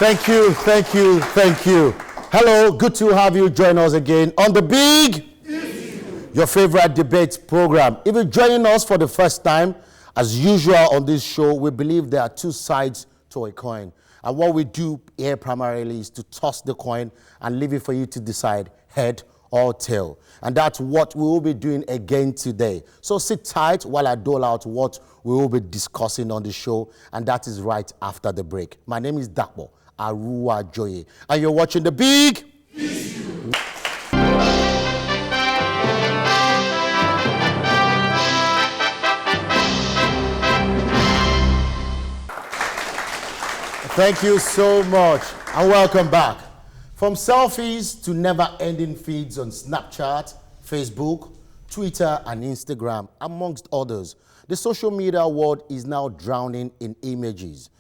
Thank you, thank you, thank you. Hello, good to have you join us again on the Big Issue, your favorite debate program. If you're joining us for the first time, as usual on this show, we believe there are two sides to a coin. And what we do here primarily is to toss the coin and leave it for you to decide head or tail. And that's what we will be doing again today. So sit tight while I dole out what we will be discussing on the show, and that is right after the break. My name is Dapo Arua Joye, and you're watching the Big Issue. Thank you so much, and welcome back. From selfies to never-ending feeds on Snapchat, Facebook, Twitter, and Instagram, amongst others, the social media world is now drowning in images.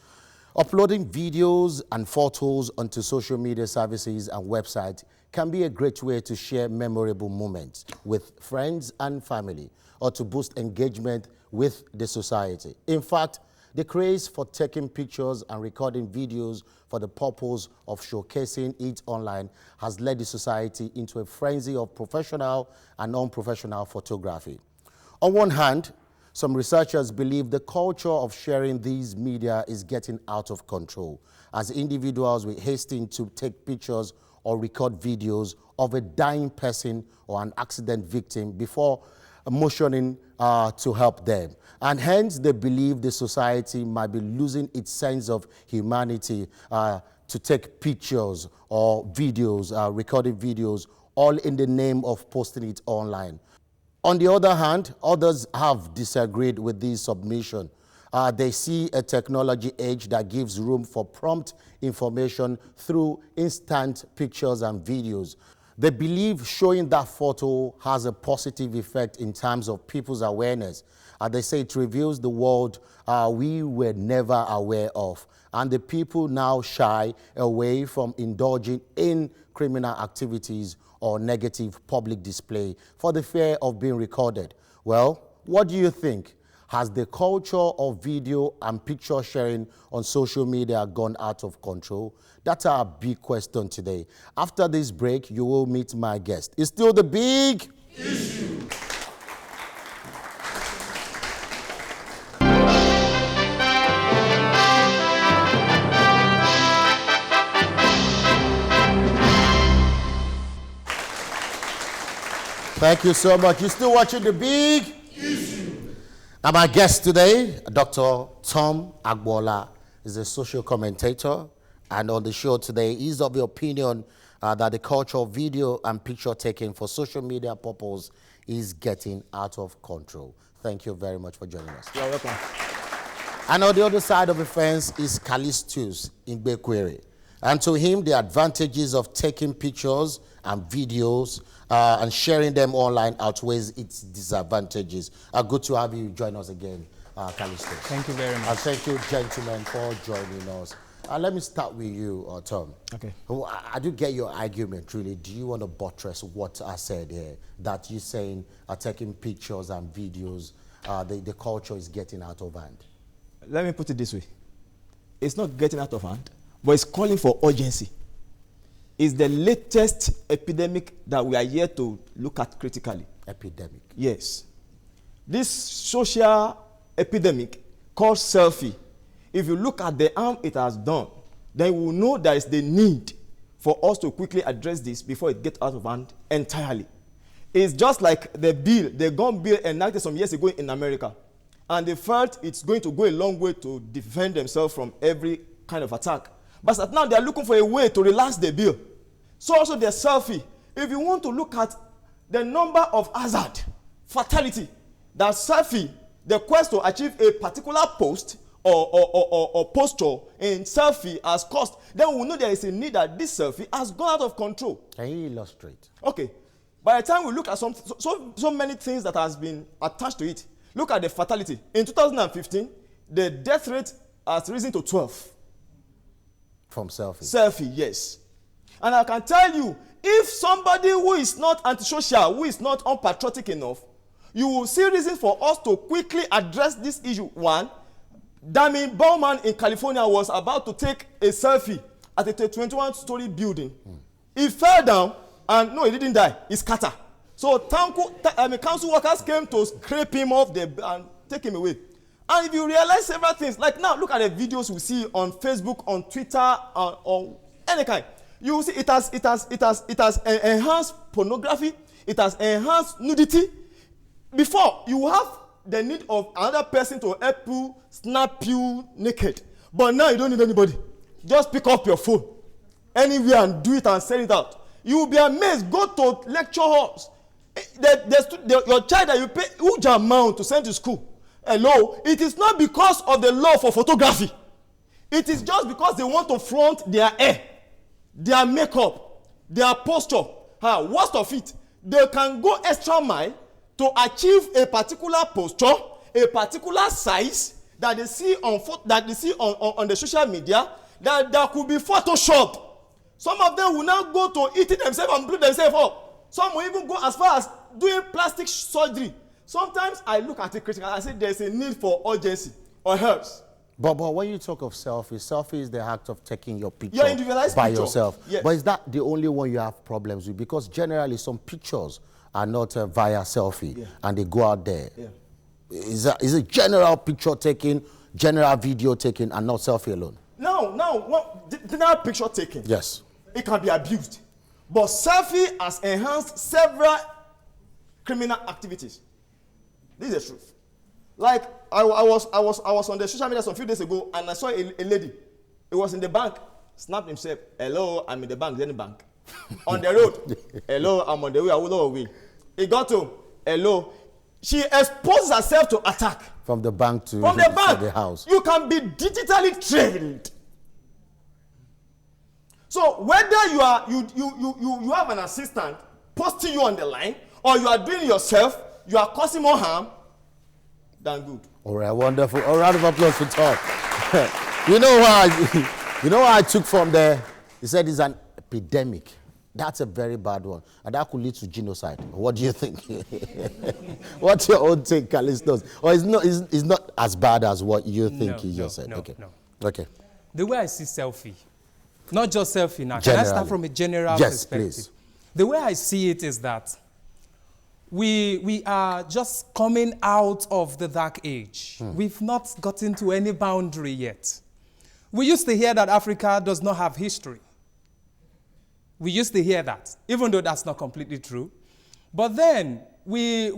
Uploading videos and photos onto social media services and websites can be a great way to share memorable moments with friends and family, or to boost engagement with the society. In fact, the craze for taking pictures and recording videos for the purpose of showcasing it online has led the society into a frenzy of professional and non-professional photography. On one hand, some researchers believe the culture of sharing these media is getting out of control, as individuals will hasten to take pictures or record videos of a dying person or an accident victim before motioning to help them. And hence, they believe the society might be losing its sense of humanity to take pictures or videos, recorded videos, all in the name of posting it online. On the other hand, others have disagreed with this submission. They see a technology age that gives room for prompt information through instant pictures and videos. They believe showing that photo has a positive effect in terms of people's awareness. They say it reveals the world we were never aware of. And the people now shy away from indulging in criminal activities or negative public display for the fear of being recorded. Well, what do you think? Has the culture of video and picture sharing on social media gone out of control? That's our big question today. After this break, you will meet my guest. It's still the Big Issue. Thank you so much. You're still watching the Big Issue. And my guest today, Dr. Tom Agbola, is a social commentator. And on the show today, he's of the opinion that the culture of video and picture taking for social media purposes is getting out of control. Thank you very much for joining us. You're welcome. And on the other side of the fence is Callistus in Bekwere. And to him, the advantages of taking pictures and videos and sharing them online outweighs its disadvantages. Good to have you join us again, Callistus. Thank you very much. And thank you, gentlemen, for joining us. Let me start with you, Tom. Okay. I do get your argument, really. Do you want to buttress what I said here, that you're saying taking pictures and videos, the culture is getting out of hand? Let me put it this way. It's not getting out of hand, but it's calling for urgency. It's the latest epidemic that we are here to look at critically. Epidemic? Yes. This social epidemic called selfie, if you look at the harm it has done, then you will know there is the need for us to quickly address this before it gets out of hand entirely. It's just like the gun bill enacted some years ago in America. And they felt it's going to go a long way to defend themselves from every kind of attack. But now they are looking for a way to relax the bill. So also the selfie. If you want to look at the number of hazard, fatality, that selfie, the quest to achieve a particular post or posture in selfie has caused, then we will know there is a need that this selfie has gone out of control. Can you illustrate? Okay. By the time we look at so many things that has been attached to it, look at the fatality. In 2015, the death rate has risen to 12. From selfie? Selfie, yes. And I can tell you, if somebody who is not antisocial, who is not unpatriotic enough, you will see reason for us to quickly address this issue. One, Dami Bowman in California was about to take a selfie at a 21-story building. He fell down, and no, he didn't die. He scattered. So council workers came to scrape him off and take him away. And if you realize several things, like now, look at the videos we see on Facebook, on Twitter, on any kind. You will see it has enhanced pornography. It has enhanced nudity. Before, you have the need of another person to help you snap you naked. But now you don't need anybody. Just pick up your phone anywhere and do it and send it out. You will be amazed. Go to lecture halls. Your child that you pay huge amount to send to school. Hello, it is not because of the law for photography. It is just because they want to flaunt their hair, their makeup, their posture. Worst of it, they can go extra mile to achieve a particular posture, a particular size that they see on the social media that could be photoshopped. Some of them will now go to eat it themselves and blow themselves up. Some will even go as far as doing plastic surgery. Sometimes I look at it critically and I say there's a need for urgency or helps. But when you talk of selfie is the act of taking your picture Your individualized by picture. yourself. Yes. But is that the only one you have problems with? Because generally some pictures are not via selfie, and they go out there. Yeah. Is it general picture taking, general video taking, and not selfie alone? No, general picture taking. Yes. It can be abused. But selfie has enhanced several criminal activities. This is the truth. Like I was on the social media some few days ago, and I saw a lady. It was in the bank. Snapped himself. Hello, I'm in the bank. Then the bank. On the road. Hello, I'm on the way. I will go away. He got to. Hello. She exposes herself to attack. From the bank to the house. You can be digitally trained. So whether you have an assistant posting you on the line, or you are doing it yourself, you are causing more harm than good. All right, wonderful. A round of applause for Talk. You know what I took from there? He said it's an epidemic. That's a very bad one, and that could lead to genocide. What do you think? What's your own take, Callistos? Or it's not as bad as what you think he just said? No. Okay. The way I see selfie, not just selfie now. Can I start from a general perspective? Please. The way I see it is that we are just coming out of the dark age. We've not gotten to any boundary yet. We used to hear that Africa does not have history. We used to hear that, even though that's not completely true. But then we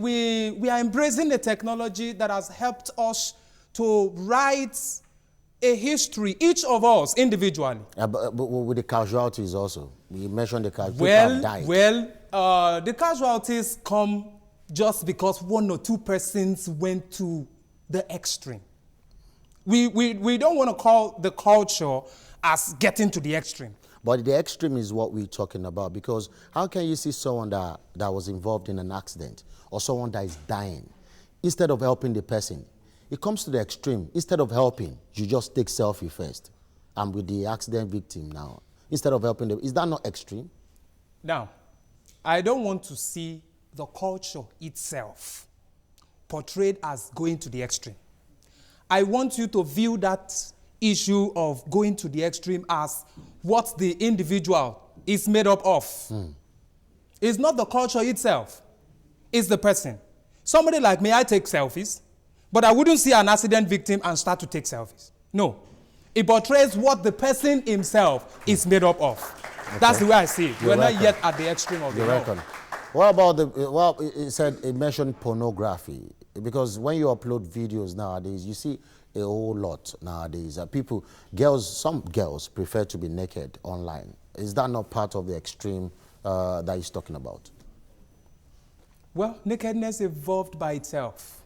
are embracing the technology that has helped us to write a history, each of us individually. But with the casualties also, you mentioned the casualties. People have died. The casualties come just because one or two persons went to the extreme. We don't want to call the culture as getting to the extreme. But the extreme is what we're talking about, because how can you see someone that was involved in an accident or someone that is dying, instead of helping the person? It comes to the extreme. Instead of helping, you just take selfie first. I'm with the accident victim now. Instead of helping them, is that not extreme? Now, I don't want to see the culture itself portrayed as going to the extreme. I want you to view that issue of going to the extreme as what the individual is made up of. It's not the culture itself. It's the person. Somebody like me, I take selfies, but I wouldn't see an accident victim and start to take selfies. No. It portrays what the person himself is made up of. Okay. That's the way I see it. We're not yet at the extreme of the law. What about it mentioned pornography, because when you upload videos nowadays, you see a whole lot nowadays. Some girls prefer to be naked online. Is that not part of the extreme that he's talking about? Well, nakedness evolved by itself.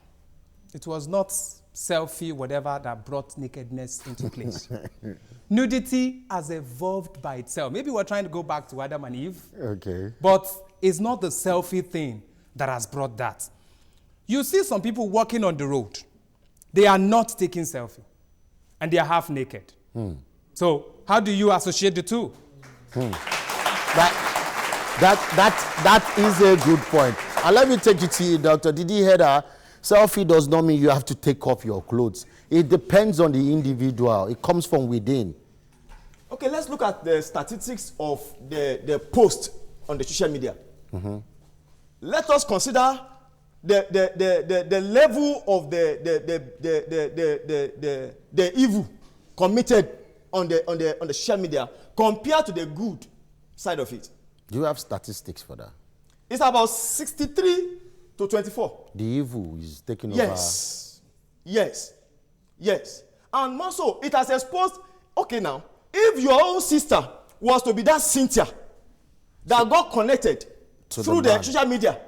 It was not selfie, whatever, that brought nakedness into place. Nudity has evolved by itself. Maybe we're trying to go back to Adam and Eve. Okay. But it's not the selfie thing that has brought that. You see some people walking on the road. They are not taking selfie. And they are half naked. So how do you associate the two? That is a good point. And let me take you to you, Doctor. Did you hear that? Selfie does not mean you have to take off your clothes. It depends on the individual. It comes from within. Okay, let's look at the statistics of the post on the social media. Let us consider the level of the evil committed on the social media compared to the good side of it. Do you have statistics for that? It's about 63 to 24. The evil is taking Yes. Yes. Yes. And more so, it has exposed, okay now, if your own sister was to be that Cynthia that got connected To through the the man. social media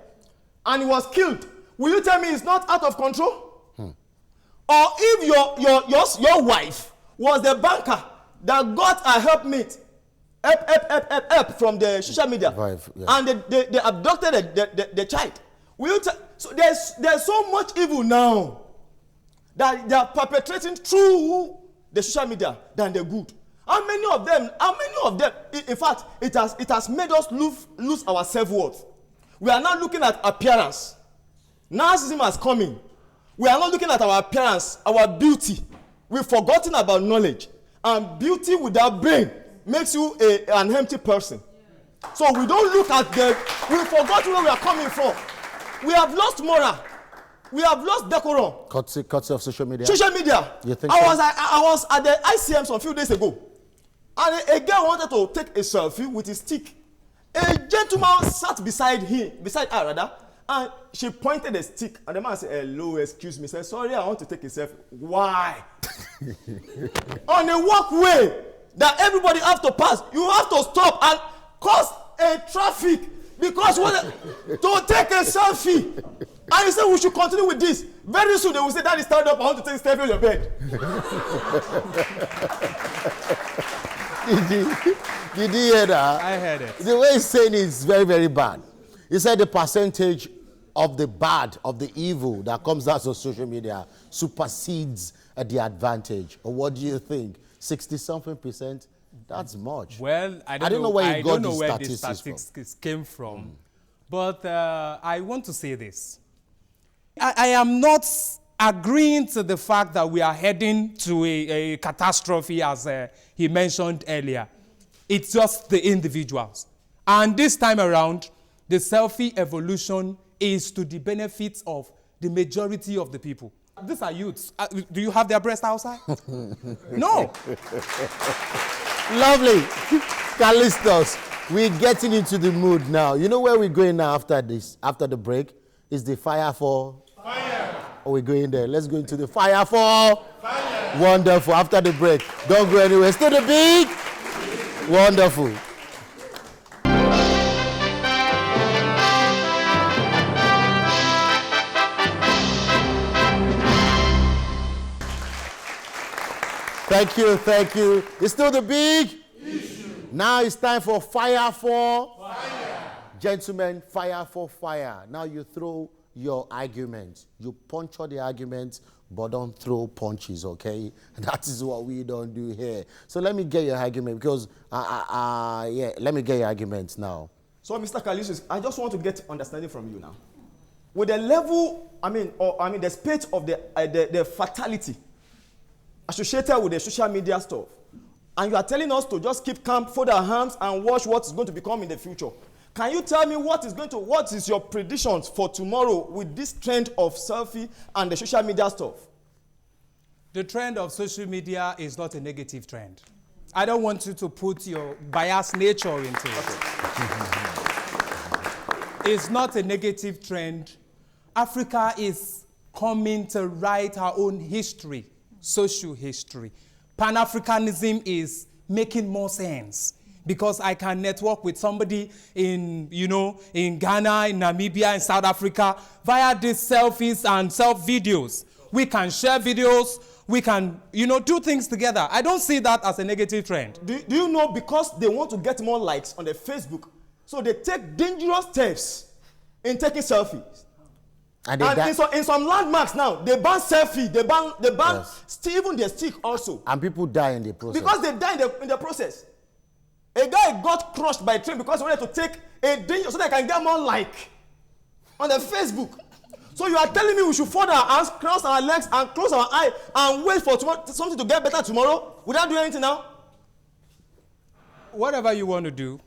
and he was killed, will you tell me it's not out of control? Or if your wife was the banker that got a helpmate, help from the social media, Wife, yeah. and they abducted the child, will you so there's so much evil now that they are perpetrating through the social media than the good. How many of them, in fact, it has made us lose our self-worth. We are now looking at appearance. Narcissism has come in. We are not looking at our appearance, our beauty. We've forgotten about knowledge. And beauty without brain makes you an empty person. So we don't look at we've forgotten where we are coming from. We have lost moral. We have lost decorum. Courtesy of social media? Social media. You think I so? was at the ICM some few days ago. And a girl wanted to take a selfie with his stick. A gentleman sat beside her rather, and she pointed the stick. And the man said, hello, excuse me. He said, sorry, I want to take a selfie. Why? On a walkway that everybody have to pass, you have to stop and cause a traffic because to take a selfie. And you say we should continue with this. Very soon they will say, Daddy, stand up, I want to take a selfie on your bed. Did you hear that? I heard it. The way he's saying it is very, very bad. He said the percentage of the bad, of the evil that comes out of social media supersedes the advantage. Or what do you think? 60-something%? That's much. Well, I don't know where you got know these where statistics these statistics came from. But I want to say this. I am not agreeing to the fact that we are heading to a catastrophe, as he mentioned earlier. It's just the individuals. And this time around, the selfie evolution is to the benefit of the majority of the people. These are youths. Do you have their breast outside? No. Lovely. Callistos, we're getting into the mood now. You know where we're going now after this, after the break? Is the fire for? Fire. Oh, we're going there. Let's go into the fire for? Fire. Wonderful. After the break. Don't go anywhere. Stay the big. Wonderful. Thank you, thank you. It's still the big issue. Now it's time for fire for fire. Gentlemen, fire for fire. Now you throw your argument. You puncture the argument, but don't throw punches, okay? That is what we don't do here. So let me get your argument because, let me get your argument now. So, Mr. Calisius, I just want to get understanding from you now. With the level, the state of the fatality associated with the social media stuff, and you are telling us to just keep calm, fold our hands, and watch what's going to become in the future. Can you tell me what is your predictions for tomorrow with this trend of selfie and the social media stuff? The trend of social media is not a negative trend. I don't want you to put your biased nature into it. It's not a negative trend. Africa is coming to write our own history, social history. Pan-Africanism is making more sense because I can network with somebody in Ghana, in Namibia, in South Africa via these selfies and self-videos. We can share videos. We can, do things together. I don't see that as a negative trend. Do you know, because they want to get more likes on their Facebook, so they take dangerous steps in taking selfies. And in some landmarks now, they ban selfie, they ban yes. Even their stick also. And people die in the process. Because they die in the process. A guy got crushed by a train because he wanted to take a danger so that he can get more like on the Facebook. So you are telling me we should fold our hands, cross our legs, and close our eye and wait for something to get better tomorrow without doing anything now? whatever you want to do,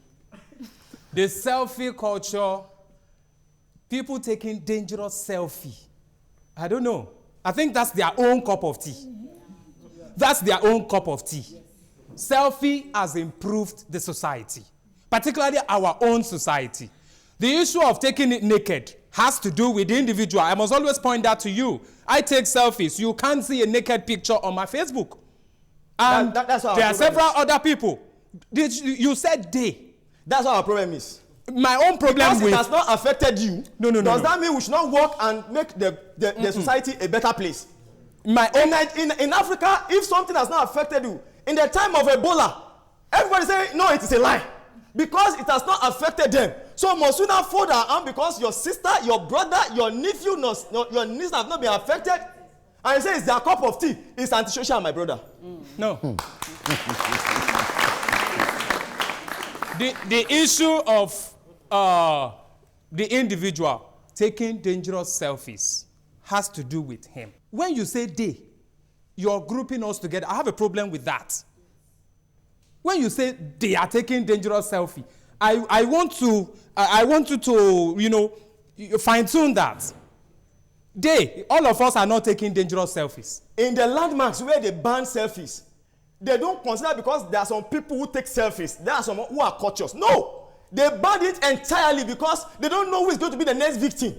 the selfie culture, people taking dangerous selfie. I don't know. I think that's their own cup of tea. That's their own cup of tea. Selfie has improved the society, particularly our own society. The issue of taking it naked has to do with the individual. I must always point that to you. I take selfies. You can't see a naked picture on my Facebook. And that's there are several other people. You said they. That's what our problem is. My own problem because with... it has not affected you. No. Does that mean we should not work and make the society a better place? My own... In Africa, if something has not affected you, in the time of Ebola, everybody say, no, it is a lie. Because it has not affected them. So must we not fold our arm because your sister, your brother, your nephew, your niece have not been affected? And you say it's their cup of tea. It's antisocial, my brother. No. The issue of the individual taking dangerous selfies has to do with him. When you say they, you're grouping us together. I have a problem with that. When you say they are taking dangerous selfie, I want you to fine-tune that. All of us are not taking dangerous selfies. In the landmarks where they ban selfies, they don't consider because there are some people who take selfies. There are some who are cautious. No, they banned it entirely because they don't know who is going to be the next victim.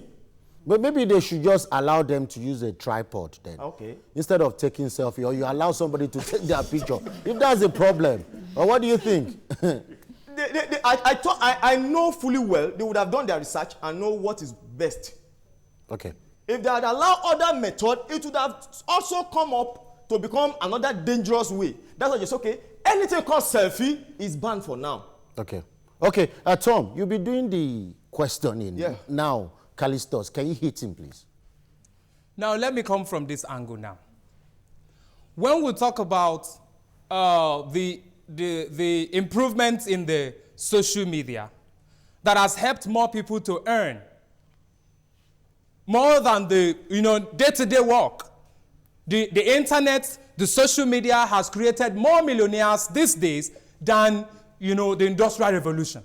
But maybe they should just allow them to use a tripod then. Okay. Instead of taking selfie, or you allow somebody to take their picture. If that's a problem. Or what do you think? I know fully well they would have done their research and know what is best. Okay. If they had allowed other method, it would have also come up to become another dangerous way. That's why it's okay. Anything called selfie is banned for now. Okay. Okay, Tom, you'll be doing the questioning. Yeah. Now, Callistus, can you hit him, please? Now, let me come from this angle now. When we talk about the improvements in the social media that has helped more people to earn more than the day-to-day work, the internet, the social media has created more millionaires these days than the Industrial Revolution.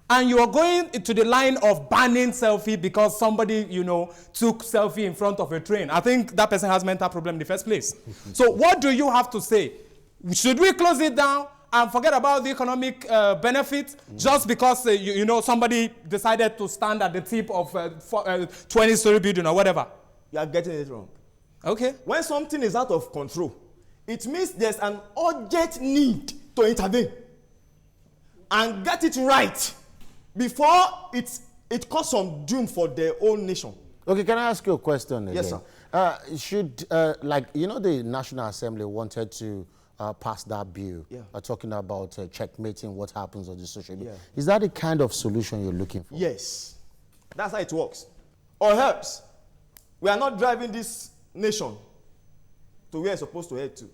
And you are going into the line of banning selfie because somebody, took selfie in front of a train. I think that person has mental problem in the first place. So what do you have to say? Should we close it down and forget about the economic benefit just because, somebody decided to stand at the tip of a 20-story building or whatever? You are getting it wrong. Okay. When something is out of control, it means there's an urgent need to intervene and get it right before it causes some doom for their own nation. Okay, can I ask you a question again? Yes, sir. The National Assembly wanted to pass that bill, talking about checkmating what happens on the social media. Yeah. Is that the kind of solution you're looking for? Yes. That's how it works. Or else, we are not driving this nation to where it's supposed to head to.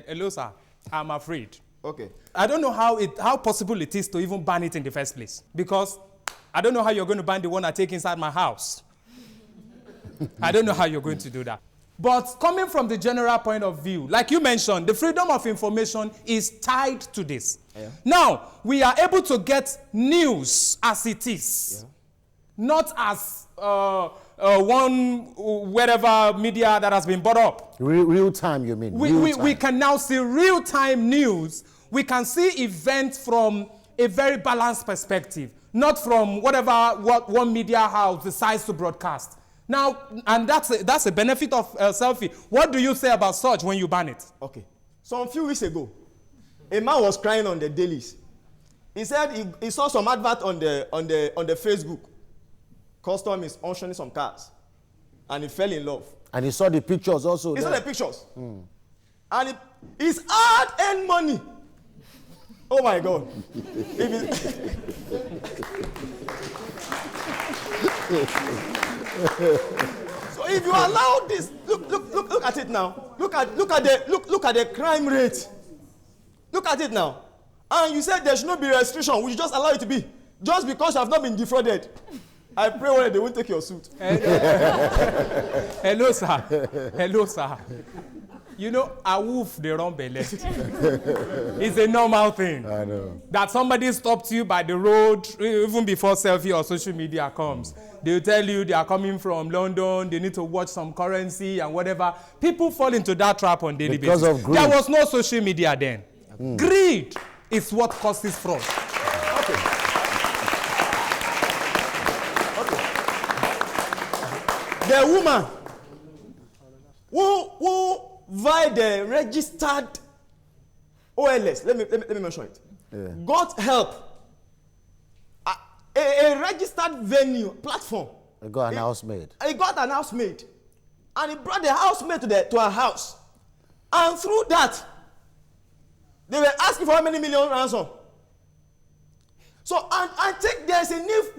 Hello, sir. I'm afraid. Okay. I don't know how possible it is to even ban it in the first place. Because I don't know how you're going to ban the one I take inside my house. I don't know how you're going to do that. But coming from the general point of view, like you mentioned, the freedom of information is tied to this. Yeah. Now, we are able to get news as it is, not as one whatever media that has been brought up. Real time, you mean? We can now see real-time news. We can see events from a very balanced perspective, not from what one media house decides to broadcast. Now, and that's a benefit of selfie. What do you say about such when you ban it? Okay. So a few weeks ago, a man was crying on the dailies. He said he saw some advert on the Facebook. Custom is auctioning some cars, and he fell in love. And he saw the pictures also. He saw the pictures, and it's hard-earned money. Oh my God! So if you allow this, look at it now. Look at the crime rate. Look at it now. And you said there should not be restriction. We should just allow it to be, just because you have not been defrauded. I pray one day they won't take your suit. Hello, sir. Hello, sir. You know, a wolf, they run belly. It's a normal thing. I know. That somebody stopped you by the road, even before selfie or social media comes. They'll tell you they are coming from London, they need to watch some currency and whatever. People fall into that trap on daily Because basis. of greed. There was no social media then. Greed is what causes fraud. The woman who via the registered OLS, let me mention it, got help. A registered venue platform. I got an housemaid. He got an housemaid, and he brought the housemaid to her house, and through that, they were asking for how many million ransom. So I think there's a need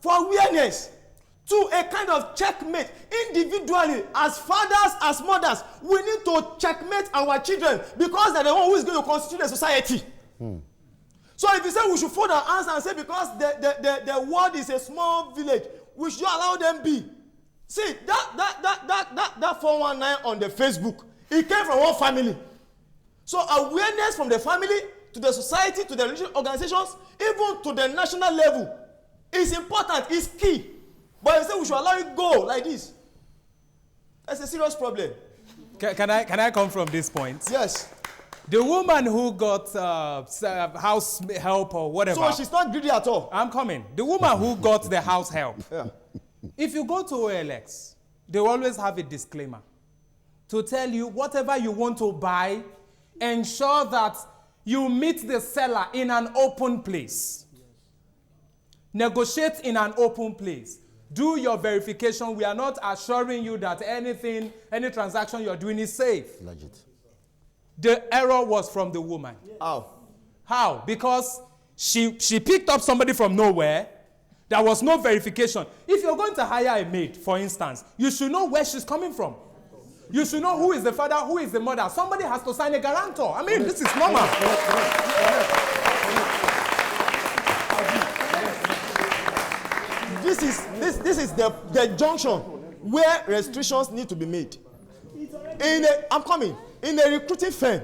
for awareness. To a kind of checkmate individually, as fathers, as mothers, we need to checkmate our children because they're the one who is going to constitute the society. So if you say we should fold our hands and say because the world is a small village, we should allow them be. See that 419 on the Facebook, it came from one family. So awareness from the family to the society to the religious organizations, even to the national level, is important, is key. But you say we should allow it go like this. That's a serious problem. Can I come from this point? Yes. The woman who got house help or whatever. So she's not greedy at all. I'm coming. The woman who got the house help. Yeah. If you go to OLX, they always have a disclaimer to tell you whatever you want to buy, ensure that you meet the seller in an open place. Negotiate in an open place. Do your verification. We are not assuring you that any transaction you're doing is safe. Legit. The error was from the woman. How? Because she picked up somebody from nowhere. There was no verification. If you're going to hire a maid, for instance, you should know where she's coming from. You should know who is the father, who is the mother. Somebody has to sign a guarantor. I mean, this is normal. This is the junction where restrictions need to be made. In a recruiting firm,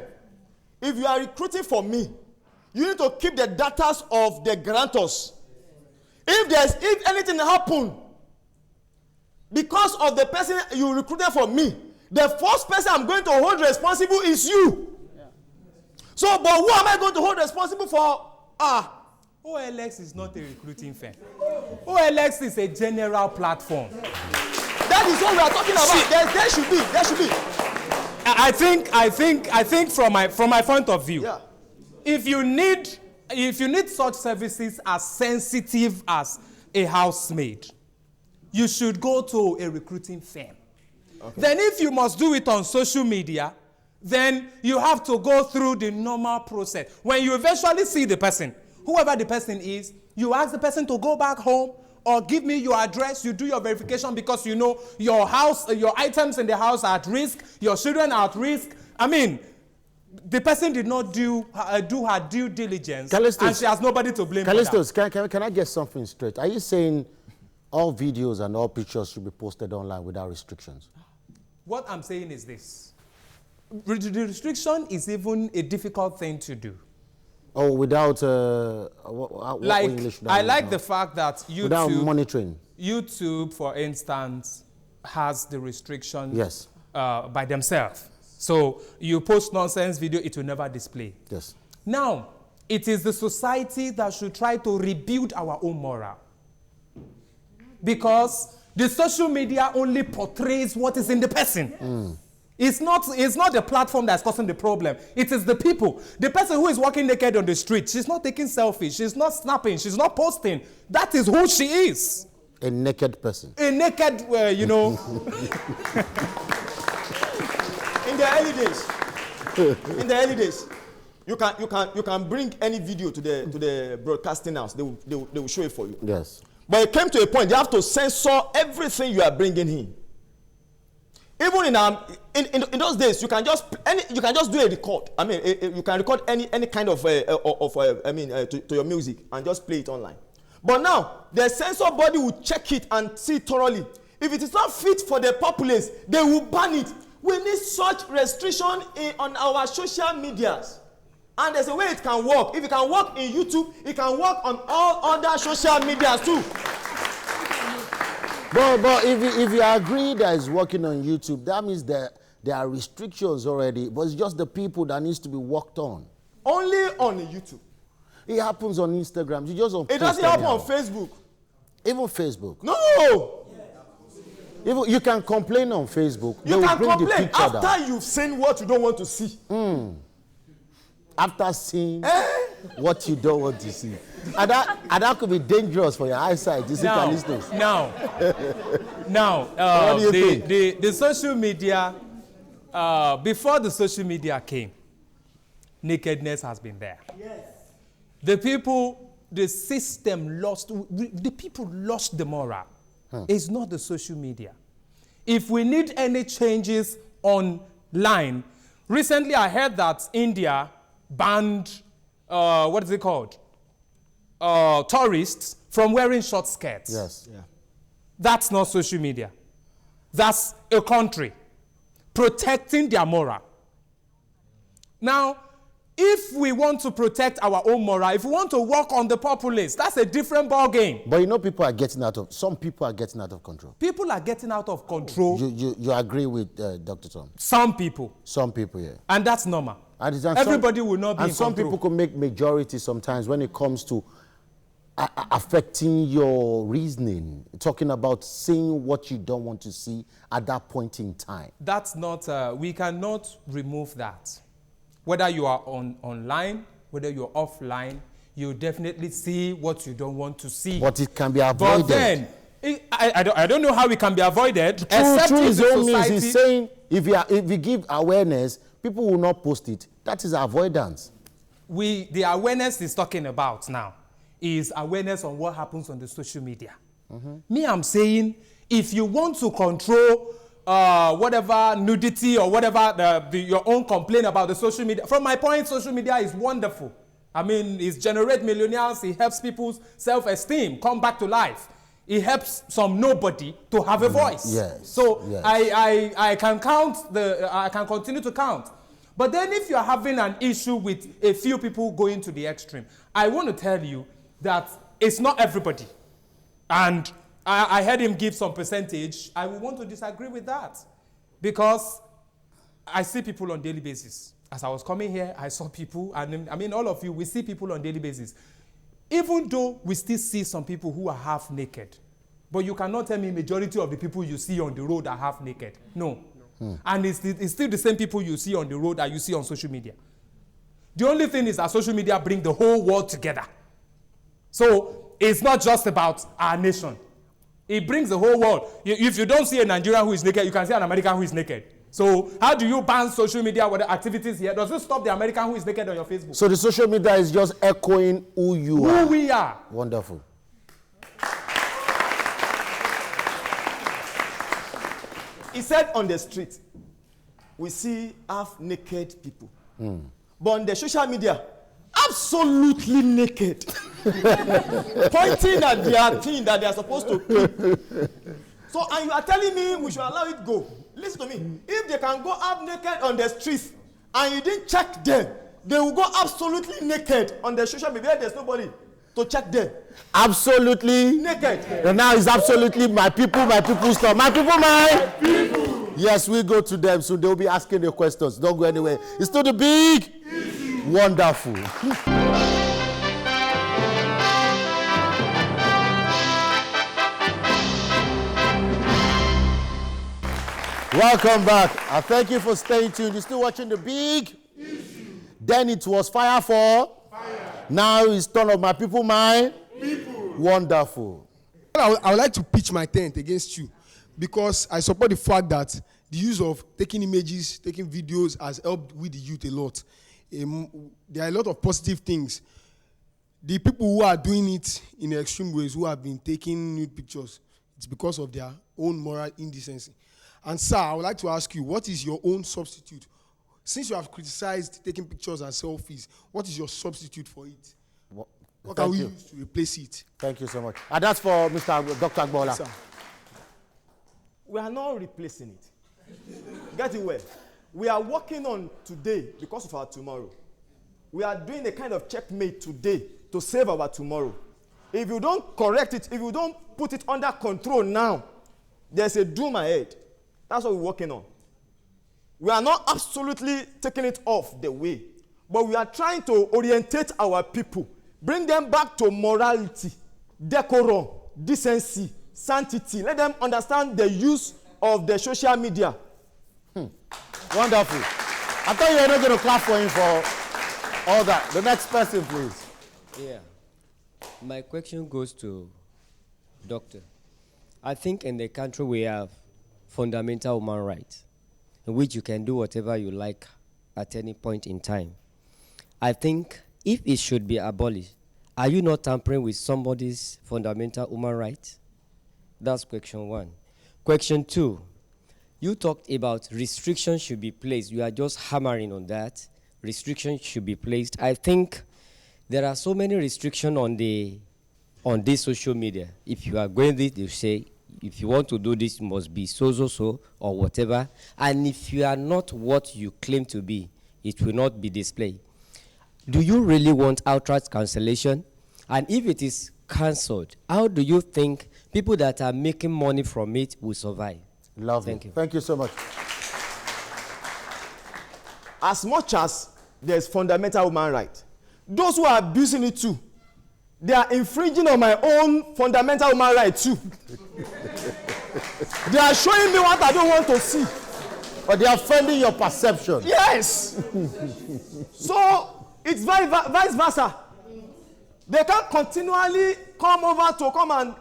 if you are recruiting for me, you need to keep the data of the guarantors. If anything happen because of the person you recruited for me, the first person I'm going to hold responsible is you. Yeah. So, but who am I going to hold responsible for? OLX is not a recruiting firm. OLX is a general platform. That is what we are talking about. There should be. I think from my point of view, yeah. if you need such services as sensitive as a housemaid, you should go to a recruiting firm. Okay. Then if you must do it on social media, then you have to go through the normal process. When you eventually see the person, whoever the person is, you ask the person to go back home or give me your address. You do your verification because you know your house, your items in the house are at risk, your children are at risk. I mean, the person did not do her due diligence, and she has nobody to blame. Callistus, can I get something straight? Are you saying all videos and all pictures should be posted online without restrictions? What I'm saying is this. The restriction is even a difficult thing to do. Oh, without what English? I like the fact that YouTube, without monitoring. YouTube, for instance, has the restriction yes. By themselves. So you post nonsense video, it will never display. Yes. Now, it is the society that should try to rebuild our own moral. Because the social media only portrays what is in the person. It's not the platform that's causing the problem. It is the people. The person who is walking naked on the street, she's not taking selfies, she's not snapping, she's not posting. That is who she is. A naked person. A naked, In the early days, you can bring any video to the broadcasting house. They will show it for you. Yes. But it came to a point they have to censor everything you are bringing in. Even in those days, you can just do a record. I mean, you can record any kind of to your music and just play it online. But now the censor body will check it and see thoroughly. If it is not fit for the populace, they will ban it. We need such restriction on our social medias. And there's a way it can work. If it can work in YouTube, it can work on all other social medias too. But if you agree that it's working on YouTube, that means there are restrictions already, but it's just the people that needs to be worked on. Only on YouTube. It happens on Instagram. You just don't It doesn't happen on Facebook. Even Facebook. No! Even you can complain on Facebook. You can complain after you've seen what you don't want to see. After seeing what you don't want to see. And that could be dangerous for your eyesight. You see, Callistos. Now, What do you think? the social media, before the social media came, nakedness has been there. Yes. The system lost, the people lost the moral. It's not the social media. If we need any changes online, recently I heard that India banned, what is it called? Tourists from wearing short skirts. Yes. Yeah. That's not social media. That's a country protecting their moral. Now, if we want to protect our own moral, if we want to work on the populace, that's a different ball game. But you know, some people are getting out of control. People are getting out of control. You agree with Dr. Tom? Some people. Some people, yeah. And that's normal. And Everybody will not be in and some control. people can make majority sometimes when it comes to affecting your reasoning, talking about saying what you don't want to see at that point in time. That's not, we cannot remove that. Whether you are online, whether you're offline, you definitely see what you don't want to see. But it can be avoided. But then, I don't know how it can be avoided. Through his own means, society, he's saying if you give awareness, people will not post it. That is avoidance. The awareness he's talking about now is awareness on what happens on the social media. Me, I'm saying, if you want to control whatever nudity or whatever your own complaint about the social media, from my point, social media is wonderful. I mean, it generates millionaires, it helps people's self-esteem come back to life. It helps some nobody to have a voice. Yes. So yes. I can I can continue to count. But then if you're having an issue with a few people going to the extreme, I want to tell you that it's not everybody. And I heard him give some percentage. I would want to disagree with that because I see people on a daily basis. As I was coming here, I saw people, and I mean all of you, we see people on a daily basis. Even though we still see some people who are half naked, but you cannot tell me majority of the people you see on the road are half naked. No. And it's still the same people you see on the road that you see on social media. The only thing is that social media bring the whole world together. So it's not just about our nation. It brings the whole world. If you don't see a Nigerian who is naked, you can see an American who is naked. So how do you ban social media with the activities here? Does it stop the American who is naked on your Facebook? So the social media is just echoing who you are. Who we are. Wonderful. He said on the street, we see half-naked people. But on the social media, absolutely naked. Pointing at their thing that they are supposed to keep. So, and you are telling me we should allow it go. Listen to me. If they can go half naked on the streets and you didn't check them, they will go absolutely naked on the social media. There's nobody to check them. Absolutely naked. And now it's absolutely my people stuff. My people, my people. Yes, we go to them, so they'll be asking the questions. Don't go anywhere. It's still the big, wonderful. Welcome back. I thank you for staying tuned. You're still watching the big issue. Then it was fire for fire. Now it's turn of my people, my people. Wonderful. I would like to pitch my tent against you because I support the fact that the use of taking images, taking videos has helped with the youth a lot. There are a lot of positive things. The people who are doing it in extreme ways, who have been taking nude pictures, it's because of their own moral indecency. And sir, I would like to ask you, what is your own substitute? Since you have criticized taking pictures and selfies, what is your substitute for it? What can we use to replace it? Thank you so much. And that's for Dr. Agbola. Sir, we are not replacing it. get it well. We are working on today because of our tomorrow. We are doing a kind of checkmate today to save our tomorrow. If you don't correct it, if you don't put it under control now, there's a doom ahead. That's what we're working on. We are not absolutely taking it off the way, but we are trying to orientate our people, bring them back to morality, decorum, decency, sanctity. Let them understand the use of the social media. Wonderful. I thought you were not going to clap for him for all that. The next person, please. Yeah. My question goes to Doctor. I think in the country we have fundamental human rights, in which you can do whatever you like at any point in time. I think if it should be abolished, are you not tampering with somebody's fundamental human rights? That's question one. Question two, you talked about restrictions should be placed. You are just hammering on that. Restrictions should be placed. I think there are so many restrictions on this social media. If you are going this, you say, if you want to do this, you must be so, or whatever. And if you are not what you claim to be, it will not be displayed. Do you really want outright cancellation? And if it is cancelled, how do you think people that are making money from it will survive? Lovely. Thank you. Thank you so much. As much as there's fundamental human right, those who are abusing it too, they are infringing on my own fundamental human right too. They are showing me what I don't want to see. But they are offending your perception. Yes. So it's vice versa. They can continually come over to come and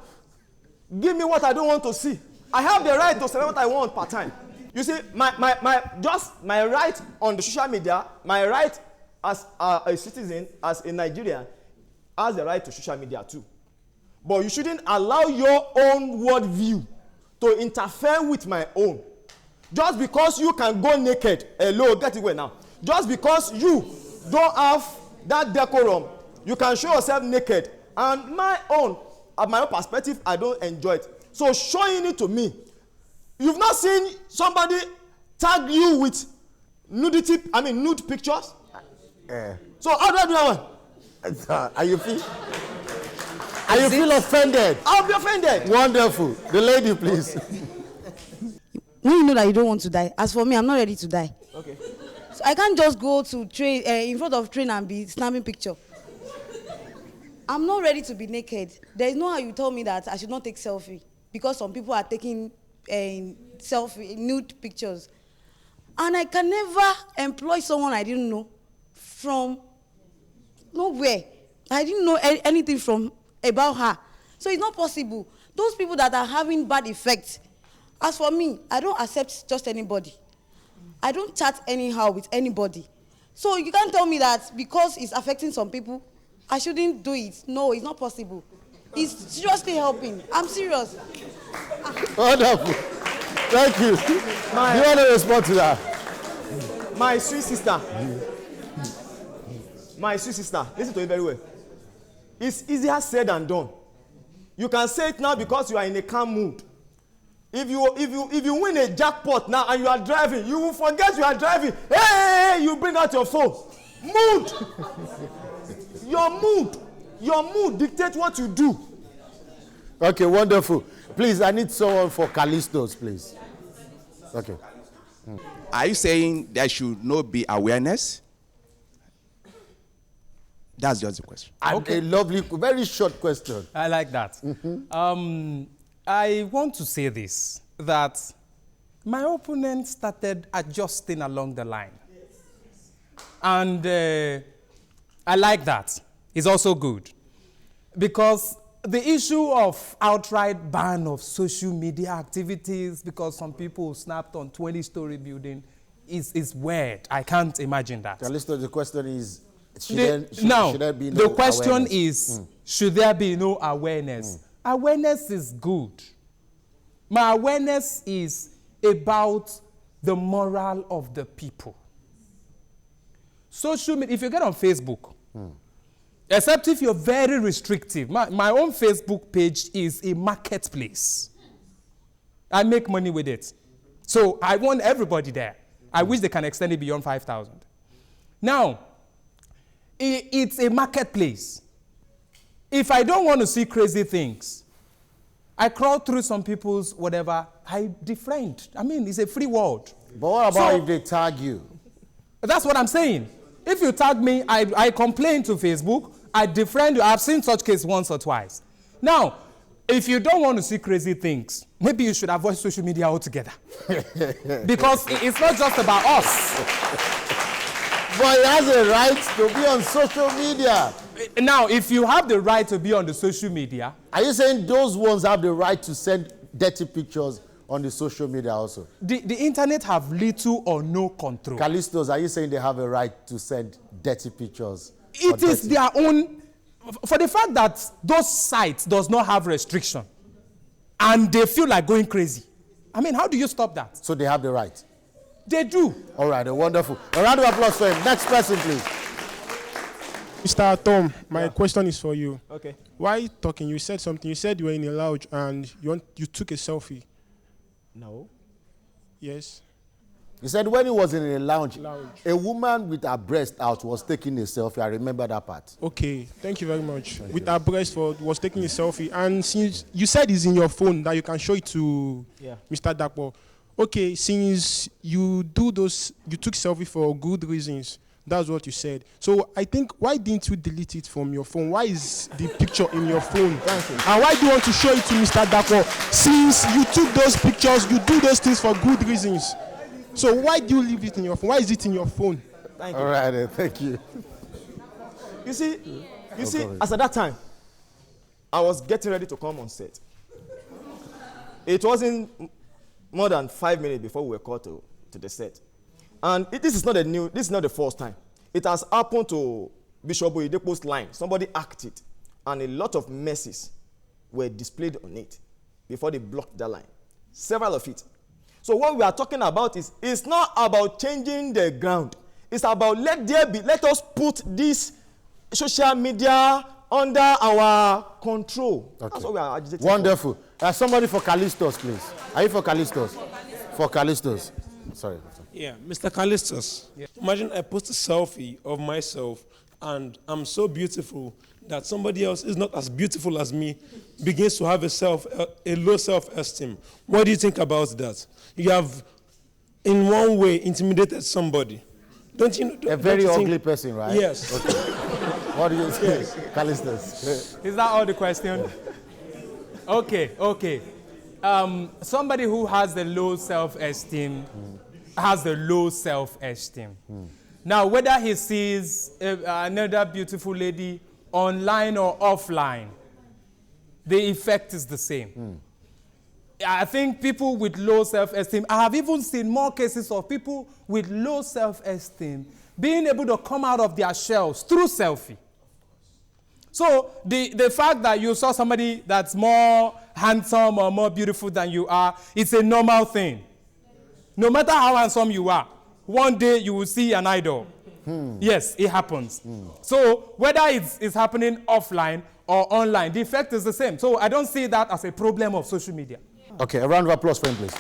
give me what I don't want to see. I have the right to select what I want part time. You see, my right on the social media, my right as a citizen, as a Nigerian, has the right to social media too. But you shouldn't allow your own worldview to interfere with my own. Just because you can go naked, hello, get it well now. Just because you don't have that decorum, you can show yourself naked. And my own perspective, I don't enjoy it. So showing it to me, you've not seen somebody tag you with nude pictures? So how do I do that one? Are you feel offended? I'll be offended. Wonderful. The lady, please. When you know that you don't want to die, as for me, I'm not ready to die. Okay. So I can't just go to train in front of train and be snapping picture. I'm not ready to be naked. There is no how you tell me that I should not take selfie because some people are taking selfie nude pictures, and I can never employ someone I didn't know from nowhere. I didn't know anything about her, so it's not possible. Those people that are having bad effects. As for me, I don't accept just anybody. I don't chat anyhow with anybody. So you can't tell me that because it's affecting some people, I shouldn't do it. No, it's not possible. It's seriously helping. I'm serious. Wonderful. Thank you. Do you want to respond to that? My sweet sister. Listen to it very well. It's easier said than done. You can say it now because you are in a calm mood. If you win a jackpot now and you are driving, you will forget you are driving. Hey, you bring out your phone. Mood. Your mood dictates what you do. Okay, wonderful. Please, I need someone for Callistos, please. Okay. Are you saying there should not be awareness? That's just the question. And a lovely, very short question. I like that. I want to say this, that my opponent started adjusting along the line. And I like that. It's also good. Because the issue of outright ban of social media activities because some people snapped on 20-story building is weird. I can't imagine that. Callistos, the question is, should there be no the question awareness? is, should there be no awareness? Awareness is good. My awareness is about the moral of the people. Social media, if you get on Facebook, except if you're very restrictive, my own Facebook page is a marketplace. I make money with it. So I want everybody there. I wish they can extend it beyond 5,000. Now, it's a marketplace. If I don't want to see crazy things, I crawl through some people's whatever, I defriend. I mean, it's a free world. But what about if they tag you? That's what I'm saying. If you tag me, I complain to Facebook, I defriend you. I've seen such case once or twice. Now, if you don't want to see crazy things, maybe you should avoid social media altogether. Because it's not just about us. But he has a right to be on social media. Now, if you have the right to be on the social media... Are you saying those ones have the right to send dirty pictures on the social media also? The internet have little or no control. Callistos, are you saying they have a right to send dirty pictures? It is their own... For the fact that those sites does not have restriction and they feel like going crazy. I mean, how do you stop that? So they have the right? They do. All right, wonderful. A round of applause for him. Next person, please. Mr. Tom, my question is for you. Okay. While talking, you said something. You said you were in a lounge and you took a selfie. No. Yes. He said when he was in a lounge, a woman with her breast out was taking a selfie. I remember that part. Okay, thank you very much. With her breast was taking a selfie. And since you said it's in your phone that you can show it to Mr. Dapo. Okay, since you took selfie for good reasons, that's what you said. So I think, why didn't you delete it from your phone? Why is the picture in your phone? And why do you want to show it to Mr. Dapo? Since you took those pictures, you do those things for good reasons. So why do you leave it in your phone? Why is it in your phone? Thank you. All right, thank you. You see, as at that time, I was getting ready to come on set. It wasn't more than 5 minutes before we were called to the set. And this is not the first time. It has happened to Bishop Oyedepo's line. Somebody acted, and a lot of messes were displayed on it before they blocked that line. Several of it. So what we are talking about is, it's not about changing the ground. It's about let us put this social media under our control. Okay. That's what we are agitating. Wonderful. Somebody for Callistos, please. Are you for Callistos? For Callistos. Sorry. Yeah, Mr. Callistos. Yeah. Imagine I post a selfie of myself and I'm so beautiful that somebody else is not as beautiful as me begins to have a low self-esteem. What do you think about that? You have, in one way, intimidated somebody. Don't you? A very ugly person, right? Yes. Okay. What do you think, Callistos? Is that all the question? Okay. Somebody who has the low self-esteem has the low self-esteem. Now, whether he sees another beautiful lady online or offline, the effect is the same. I think people with low self-esteem, I have even seen more cases of people with low self-esteem being able to come out of their shells through selfie. So the fact that you saw somebody that's more handsome or more beautiful than you are, it's a normal thing. No matter how handsome you are, one day you will see an idol. Yes, it happens. So whether it's happening offline or online, the effect is the same. So I don't see that as a problem of social media. Okay, a round of applause for him, please.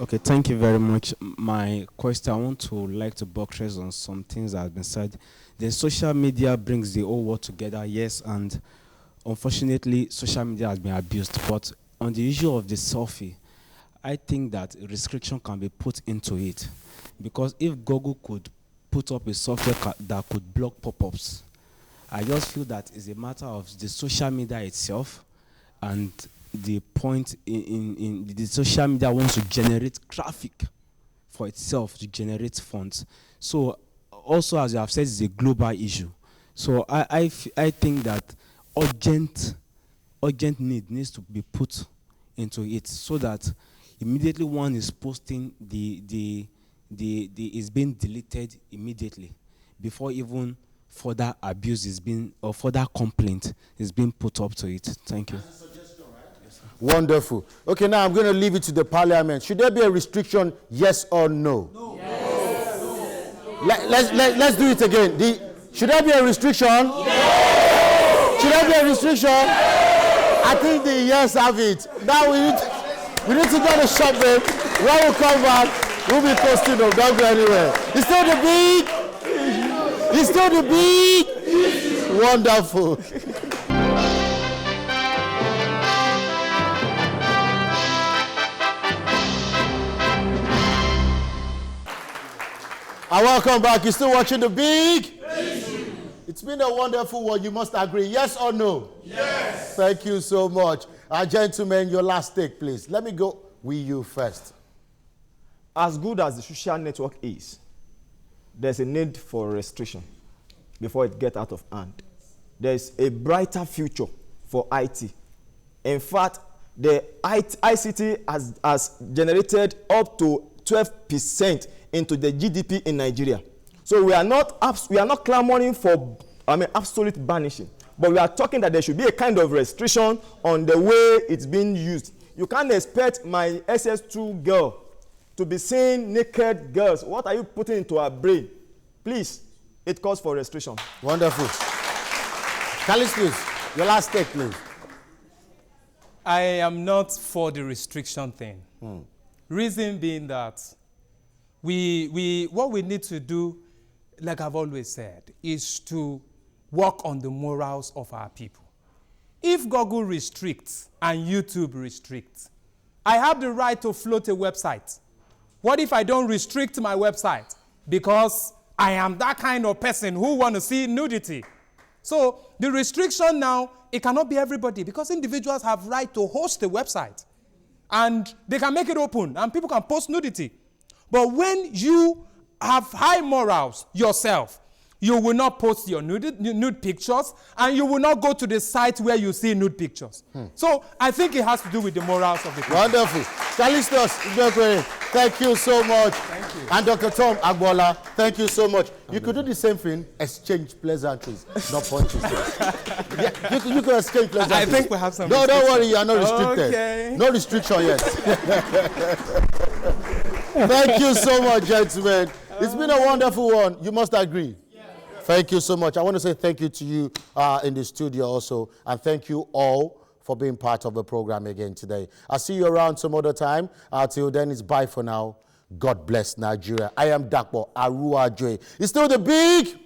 Okay, thank you very much. My question, I want to like to buttress on some things that have been said. The social media brings the whole world together, yes, and unfortunately, social media has been abused. But on the issue of the selfie, I think that restriction can be put into it. Because if Google could put up a software that could block pop-ups, I just feel that it's a matter of the social media itself, and the point in the social media wants to generate traffic for itself, to generate funds. So also, as you have said, it's a global issue. So I think that urgent need needs to be put into it, so that immediately one is posting is being deleted immediately before even further abuse is being, or further complaint is being put up to it. Thank you. Wonderful. Okay, now I'm going to leave it to the parliament. Should there be a restriction, yes or no? No. Yes. Let's do it again. Should there be a restriction? Yes. Should there be a restriction? Yes. I think the yes have it. Now we need We need to go to shop, babe. When we come back, we'll be posting them. Don't go anywhere. It's still the big. It's still the big. Wonderful. And welcome back. You're still watching the big. It's been a wonderful one. You must agree. Yes or no? Yes. Thank you so much. Gentlemen, your last take, please. Let me go with you first. As good as the social network is, there's a need for restriction before it gets out of hand. There's a brighter future for IT. In fact, the ICT has generated up to 12% into the GDP in Nigeria. So we are not clamoring for absolute banishing, but we are talking that there should be a kind of restriction on the way it's being used. You can't expect my SS2 girl to be seeing naked girls. What are you putting into her brain? Please, it calls for restriction. Wonderful. Callis, please, your last take, please. I am not for the restriction thing. Reason being that what we need to do, like I've always said, is to work on the morals of our people. If Google restricts and YouTube restricts, I have the right to float a website. What if I don't restrict my website? Because I am that kind of person who want to see nudity. So the restriction now, it cannot be everybody, because individuals have right to host a website. And they can make it open and people can post nudity. But when you have high morals yourself, you will not post your nude pictures, and you will not go to the site where you see nude pictures. So I think it has to do with the morals of the people. Wonderful. Callistus, thank you so much. Thank you. And Dr. Tom Agbola, thank you so much. You could do the same thing, exchange pleasantries, not punches. Yeah, you could exchange pleasantries. I think we have some. No, don't worry, you are not restricted. Okay. No restriction yet. Thank you so much, gentlemen. It's been a wonderful one. You must agree. Thank you so much. I want to say thank you to you in the studio also, and thank you all for being part of the program again today. I'll see you around some other time. Till then, it's bye for now. God bless Nigeria. I am Dakpo Aruajoy. It's still the big